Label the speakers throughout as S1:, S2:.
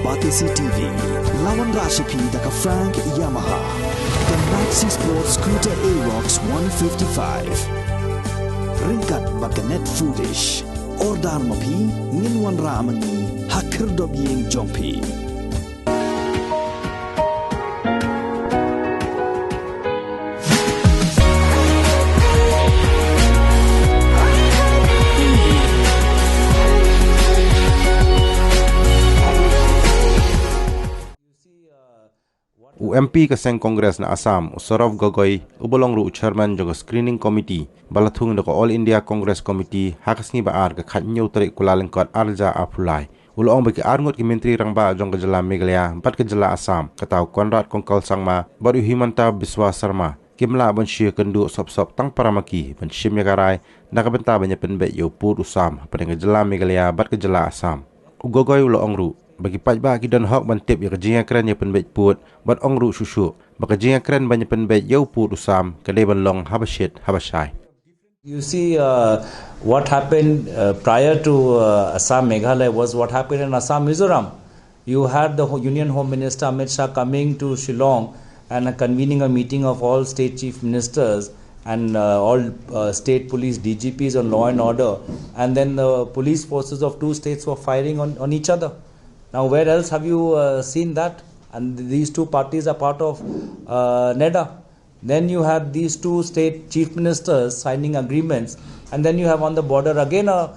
S1: Batisi TV, Lawan Rashipi Daka Frank Yamaha, the Maxi Sports Scooter Arox 155, Ringkat Bakanet Foodish, Ordar Mapi, Ninwan Ramani, Hakir Dobying Jompi.
S2: MP kaseng Kongres na Assam Usarov Gogoi ubolong ru chairman jogo screening committee balathung doko All India Congress Committee hakasngi baar ka khatnyau tarik kulalengkot arja apulai ulong bagi Arngut ki menteri rangba jong ka jala Meghalaya empat ka jala Assam katau Konrad Kongkal Sangma baru Himanta Biswa Sarma kimla ban shia kendu Sopsop tang paramaki ban shim yakarai nakabenta Jingïapynbeit yo put usam pada ka jala Meghalaya bat ka jala Assam ugogoi ulong ru bagi pajba ki don hok ban tip ya Jingïapynbeit put bat ong ru shushu baka Jingïapynbeit yo put usam kade ban long habashit habashai.
S3: You see what happened prior to Assam Meghalaya was what happened in Assam Mizoram. You had the Union Home Minister Amit Shah coming to Shillong and convening a meeting of all state chief ministers and all state police DGPs on law and order, and then the police forces of two states were firing on each other. Now, where else have you seen that? And these two parties are part of NEDA. Then you have these two state chief ministers signing agreements, and then you have on the border again a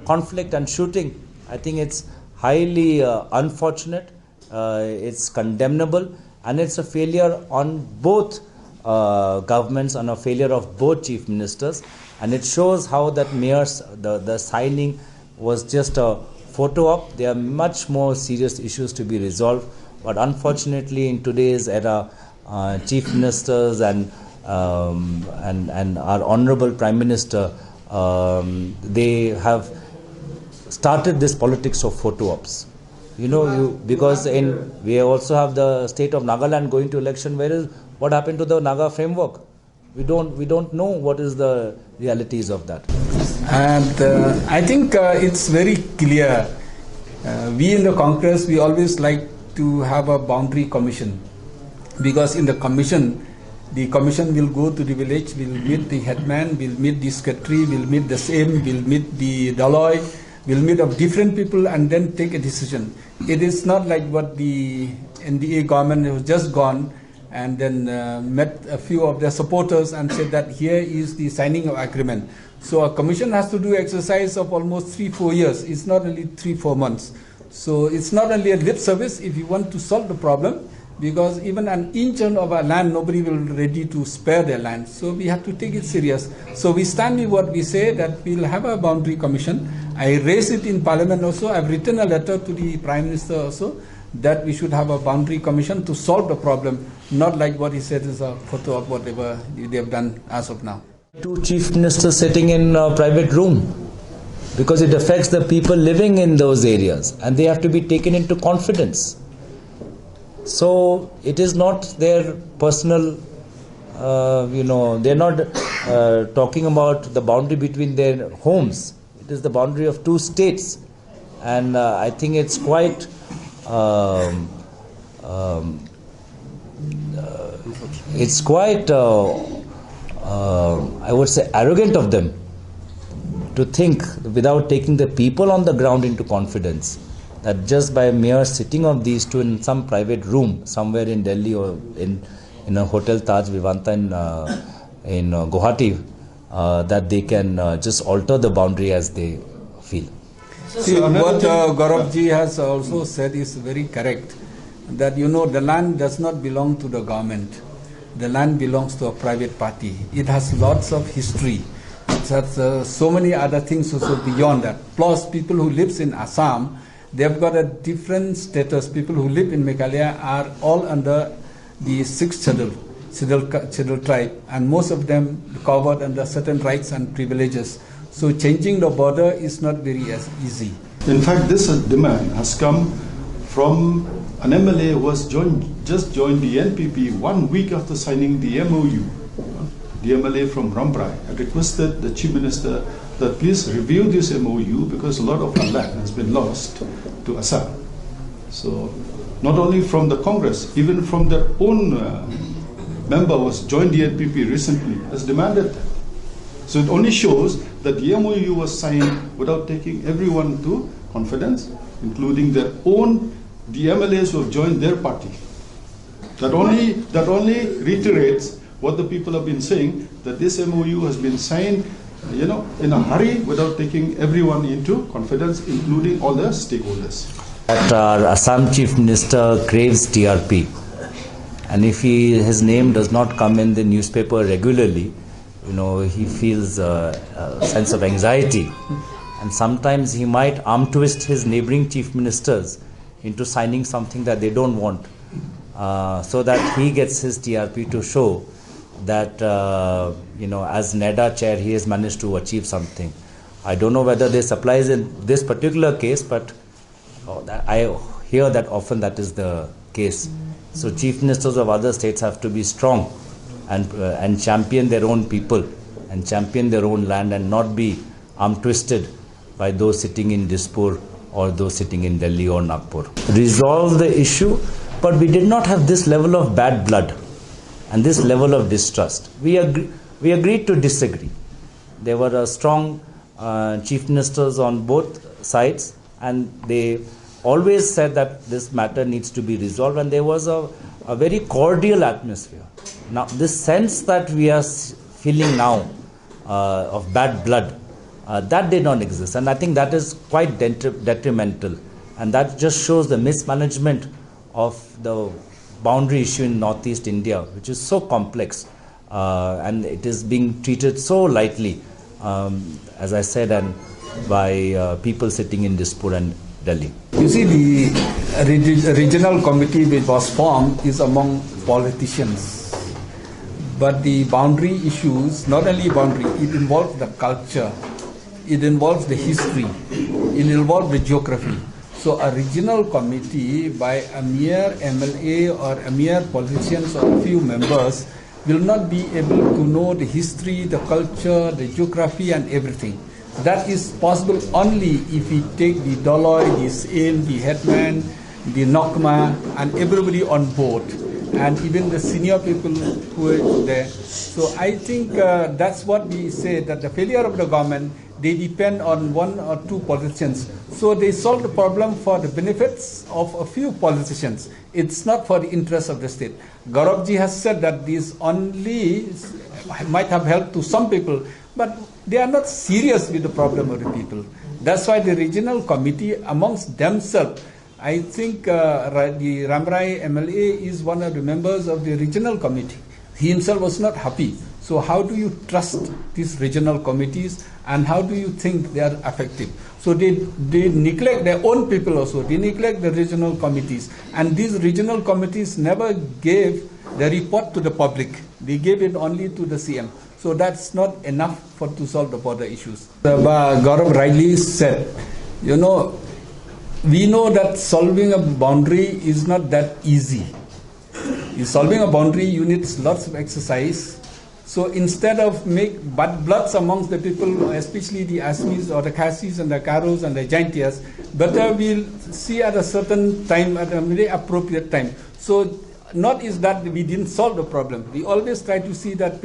S3: conflict and shooting. I think it's highly unfortunate, it's condemnable, and it's a failure on both governments and a failure of both chief ministers. And it shows how that mayor's, the signing was just a photo op. There are much more serious issues to be resolved, but unfortunately in today's era, chief ministers and our honorable prime minister, they have started this politics of photo ops. You know, because we also have the state of Nagaland going to election. What happened to the Naga framework? We don't know what is the realities of that.
S4: And I think it's very clear. We in the Congress, we always like to have a boundary commission, because in the commission will go to the village, will meet the headman, will meet the secretary, will meet the same, will meet the Daloi, will meet of different people and then take a decision. It is not like what the NDA government has just gone and then met a few of their supporters and said that here is the signing of agreement. So a commission has to do exercise of almost 3-4 years. It's not only 3-4 months. So it's not only a lip service if you want to solve the problem, because even an inch of our land, nobody will be ready to spare their land. So we have to take it serious. So we stand with what we say, that we'll have a boundary commission. I raised it in Parliament also. I've written a letter to the Prime Minister also, that we should have a boundary commission to solve the problem, not like what he said is a photo of whatever they have done as of now.
S3: Two chief ministers sitting in a private room, because it affects the people living in those areas and they have to be taken into confidence. So it is not their personal, they're not talking about the boundary between their homes. It is the boundary of two states. And I think it's quite I would say arrogant of them to think, without taking the people on the ground into confidence, that just by mere sitting of these two in some private room somewhere in Delhi or in a hotel Taj Vivanta in Guwahati, that they can just alter the boundary as they feel.
S4: See, what Gauravji has also said is very correct, that the land does not belong to the government. The land belongs to a private party. It has lots of history. It has so many other things also beyond that. Plus, people who live in Assam, they've got a different status. People who live in Meghalaya are all under the 6th schedule tribe, and most of them covered under certain rights and privileges. So changing the border is not very easy.
S5: In fact, this demand has come from an MLA who has just joined the NPP 1 week after signing the MOU. The MLA from Ramprai had requested the Chief Minister that please review this MOU because a lot of our land has been lost to Assam. So not only from the Congress, even from their own member was joined the NPP recently, has demanded that. So it only shows that the MOU was signed without taking everyone to confidence, including their own, the MLAs who have joined their party. That only reiterates what the people have been saying, that this MOU has been signed, in a hurry without taking everyone into confidence, including all the stakeholders.
S3: That our Assam Chief Minister craves TRP, and if his name does not come in the newspaper regularly, he feels a sense of anxiety, and sometimes he might arm twist his neighboring chief ministers into signing something that they don't want, so that he gets his TRP to show that as NEDA chair he has managed to achieve something. I don't know whether this applies in this particular case, but I hear that often that is the case. So chief ministers of other states have to be strong and champion their own people and champion their own land, and not be arm twisted by those sitting in Dispur or those sitting in Delhi or Nagpur. Resolve the issue, but we did not have this level of bad blood and this level of distrust. We agreed to disagree. There were strong chief ministers on both sides, and they always said that this matter needs to be resolved, and there was a very cordial atmosphere. Now, this sense that we are feeling now of bad blood, that did not exist, and I think that is quite detrimental, and that just shows the mismanagement of the boundary issue in Northeast India, which is so complex, and it is being treated so lightly, as I said, and by people sitting in Dispur and Delhi.
S4: You see, the regional committee which was formed is among politicians. But the boundary issues, not only boundary, it involves the culture, it involves the history, it involves the geography. So a regional committee by a mere MLA or a mere politicians or a few members will not be able to know the history, the culture, the geography and everything. That is possible only if we take the Doloi, the SAIL, the Headman, the NOCMA and everybody on board, and even the senior people who are there. So I think that's what we say, that the failure of the government, they depend on one or two politicians. So they solve the problem for the benefits of a few politicians. It's not for the interest of the state. Gauravji has said that these only might have helped to some people, but they are not serious with the problem of the people. That's why the regional committee amongst themselves, I think the Ramrai MLA is one of the members of the regional committee. He himself was not happy. So how do you trust these regional committees, and how do you think they are effective? So they neglect their own people also. They neglect the regional committees. And these regional committees never gave the report to the public. They gave it only to the CM. So that's not enough to solve the border issues. Gaurav rightly said, we know that solving a boundary is not that easy. Solving a boundary, you need lots of exercise. So instead of make bad bloods amongst the people, especially the Assamese or the Khasis and the Karos and the Jaintias, better we'll see at a certain time, at a very appropriate time. So not is that we didn't solve the problem. We always try to see that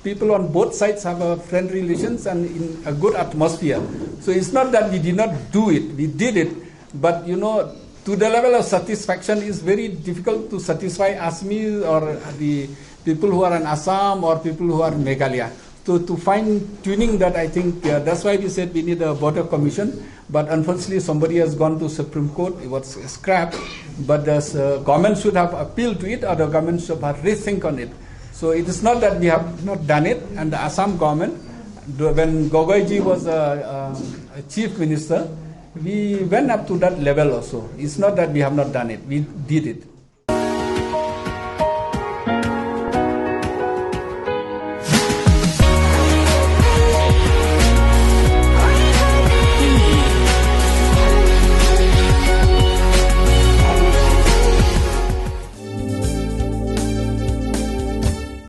S4: people on both sides have a friendly relations and in a good atmosphere. So it's not that we did not do it, we did it, but to the level of satisfaction is very difficult to satisfy Assamese or the people who are in Assam or people who are in Meghalaya. So to find tuning that, I think that's why we said we need a border commission. But unfortunately, somebody has gone to Supreme Court. It was scrapped. But the government should have appealed to it, or the government should have rethink on it. So it is not that we have not done it. And the Assam government, when Gogoiji was a chief minister, we went up to that level also. It's not that we have not done it. We did it.